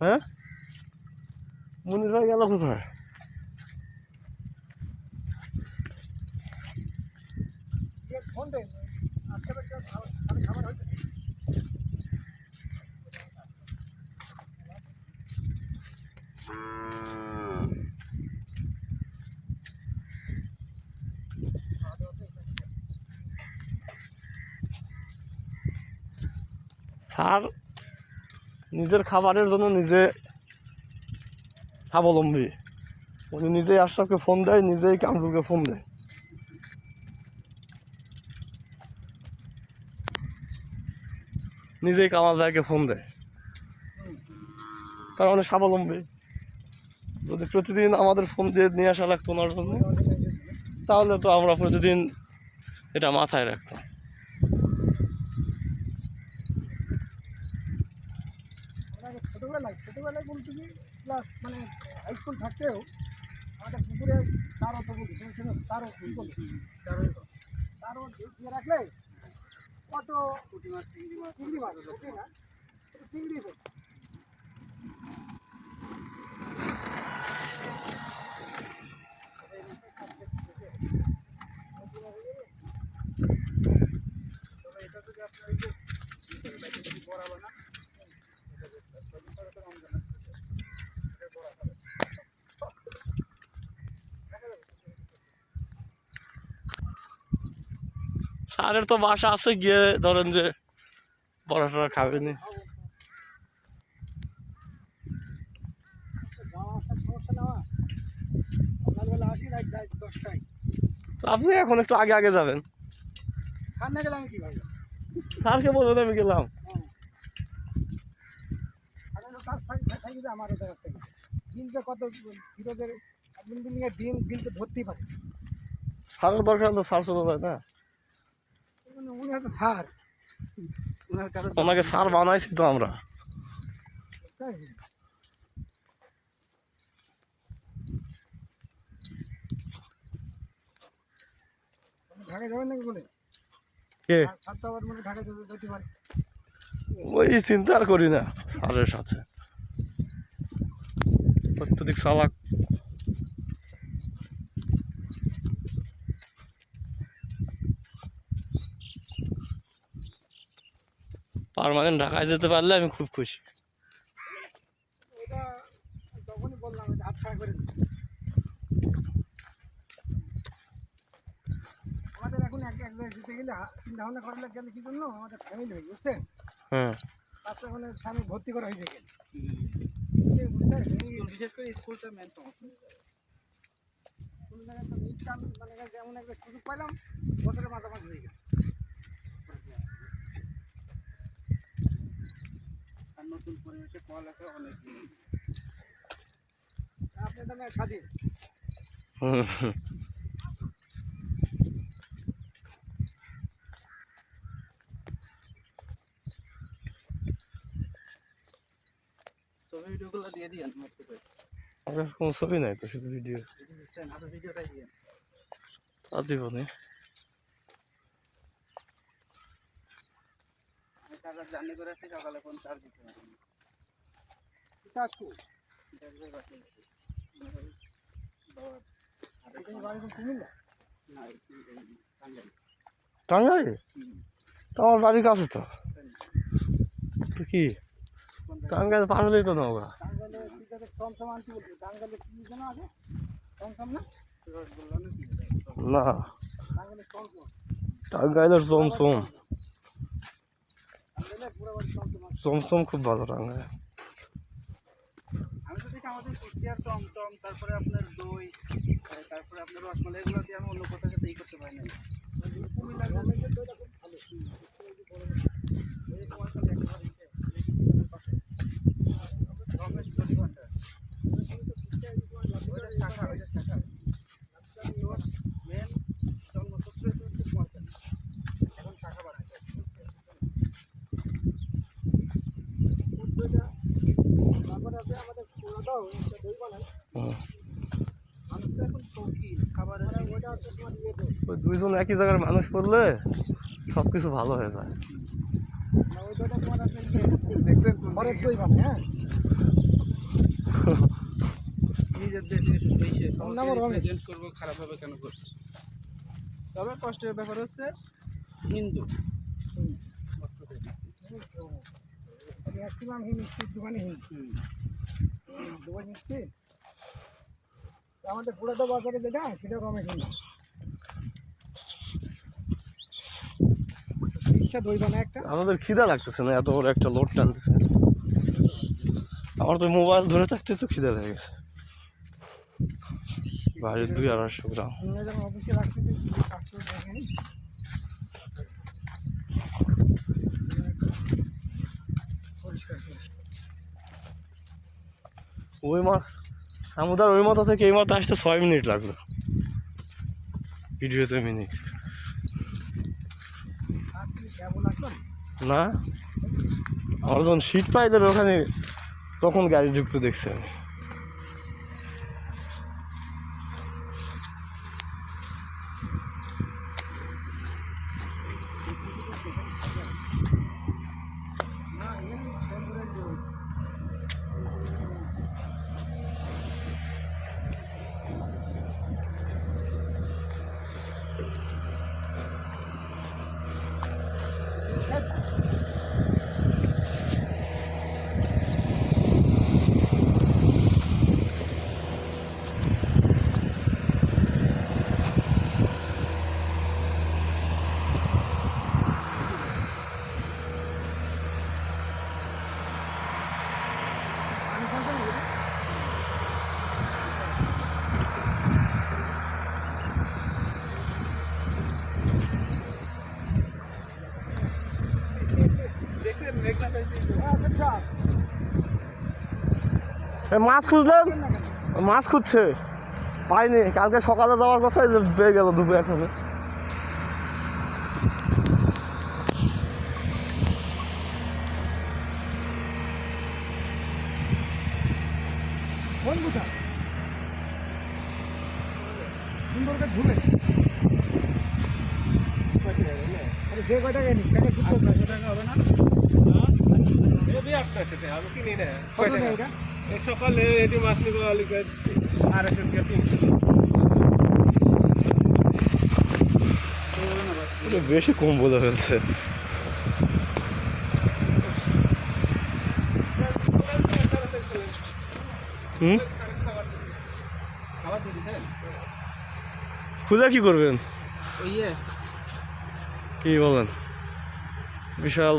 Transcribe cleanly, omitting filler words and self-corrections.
হ্যাঁ, মনির ভাই গেল কোথায়? স্যার নিজের খাবারের জন্য নিজে স্বাবলম্বী। উনি নিজেই আশরাফকে ফোন দেয়, নিজেই কামরুলকে ফোন দেয়, নিজেই কামাল ভাইকে ফোন দেয়। তার মানে স্বাবলম্বী। যদি প্রতিদিন আমাদের ফোন দিয়ে নিয়ে আসা লাগতো ওনার জন্য, তাহলে তো আমরা প্রতিদিন এটা মাথায় রাখতাম। ছোটবেলায় বলতে কি ক্লাস মানে হাই স্কুল থাকতেও আমাদের পুকুরে চারও তো বলছি চারও চারও দিয়ে রাখলে কত পুঁটি মাছ চিংড়ি মাছ ওকে না চিংড়ি এটা যদি আপনার বরাবর না স্যারের তো বাসা আছে, গিয়ে ধরেন যে পড়াশোনা খাবেনি। সকালবেলা আসি রাত যাই 10টায়। তো আপনি এখন একটু আগে আগে যাবেন। স্যার না গেলে আমি কি ভাবলাম? স্যারকে বলবেন আমি গেলাম। কাজ থাকি যে আমার ওদের কাছ থেকে দিন যে কত ফিরোজের বিল্ডিংয়ের দিন তো ধরতেই পারে। স্যারের দরকার তো স্যার চলে যায় না, উনি হচ্ছে স্যার, ওনাকে স্যার বানাইছি তো আমরা। ঢাকায় যাবেন নাকি বলে? কে? স্যার তো আবার মানে ঢাকায় যেতে পারে। ওই চিন্তা আর করি না স্যারের সাথে, অত্যধিক চালাক। পার্মানেন্ট ঢাকায় যেতে পারলে আমি খুব খুশি। এটা তখনই বললাম হাত ছাড়া করে দিই। আমাদের এখন এক জায়গায় যেতে গেলে চিন্তা ভাবনা করার গেলে কি জন্য আমাদের ফ্যামিলি হয়ে বুঝছেন? হ্যাঁ, তারপরে মানে স্বামী ভর্তি করা হয়েছে কেন বিশেষ করে স্কুলটা মেন মানে যেমন একটা সুযোগ পাইলাম বছরের মাঝামাঝি হয়ে গেছে। আর নতুন পরিবেশে পড়ালেখা অনেক আপনার দামে স্বাধীন। ছবি ভিডিওগুলো দিয়ে দিয়েন আমার কাছে কোনো ছবি নাই তো, শুধু ভিডিও। ভিডিওটাই দিয়ে আর দিব না। আমি টাকা জার্নি করে আসি সকালে কোন চার্জ দিতে পারি টাঙ্গাইলে তো আমার বাড়ির কাছে তো। তো কি টাঙ্গাইল পার হলেই তো নৌকা। না, টাঙ্গাইলের চমচম, চমচম খুব ভালো টাঙ্গাইল। আমি তো দেখি আমাদের কুষ্টিয়ার টমটম, তারপরে আপনার দই, তারপরে আপনার রসমালাই, এগুলো দিয়ে আমি অন্য কোথাও সাথে করতে পারি না। ওই দুইজন একই জায়গার মানুষ পড়লে সব কিছু ভালো হয়ে যায়। ওই দইটা তোমার আছে দেখছেন ঘরের দই বানায় হ্যাঁ নিজের দেশে দেশে ওর নামও রমেশ। চেঞ্জ করবো খারাপভাবে কেন করছে তবে কষ্টের ব্যাপার হচ্ছে হিন্দু ম্যাক্সিমাম মিষ্টির দোকানে হিন্দু দোকান মিষ্টি আমাদের পুরাতো বাজারে যেটা সেটা রমেশ হিন্দু রিক্সা দই বানায় একটা আমাদের খিদা লাগতেছে না, এত বড় একটা লোড টানতেছে। আমার তো মোবাইল ধরে থাকতে তো খিদা লেগে গেছে। বাড়ির 200-250 গ্রাম। যখন অফিসে রাখতে কাজ করে দেখেনি পরিষ্কার ওই আমাদের ওই মাথা থেকে এই মাথা আসতে 6 মিনিট লাগলো ভিডিওতে মিনিট কেমন আসলাম না। আমার যখন সিট পাইদের ওখানে তখন গাড়ি ঢুকতে দেখছি আমি। দেখছেন মেঘনা চাইছে মাছ খুঁজলেন, মাছ খুঁজছে পাইনি। কালকে সকালে যাওয়ার কথা পেয়ে গেল দুপুরে এখানে। কোন কোথা সুন্দরকে ঝুলে আরে যে কয় টাকা নিক টাকা দুটো 800 টাকা হবে না আমি কিনি না কত টাকা এটা এই সকালে এটি মাছ নিব 250 টাকা 300 বেশি কম বলে ফেলছে। হুম, খাবার দিয়ে দিছেন খুলে কি করবেন? ওই কি বলেন? বিশাল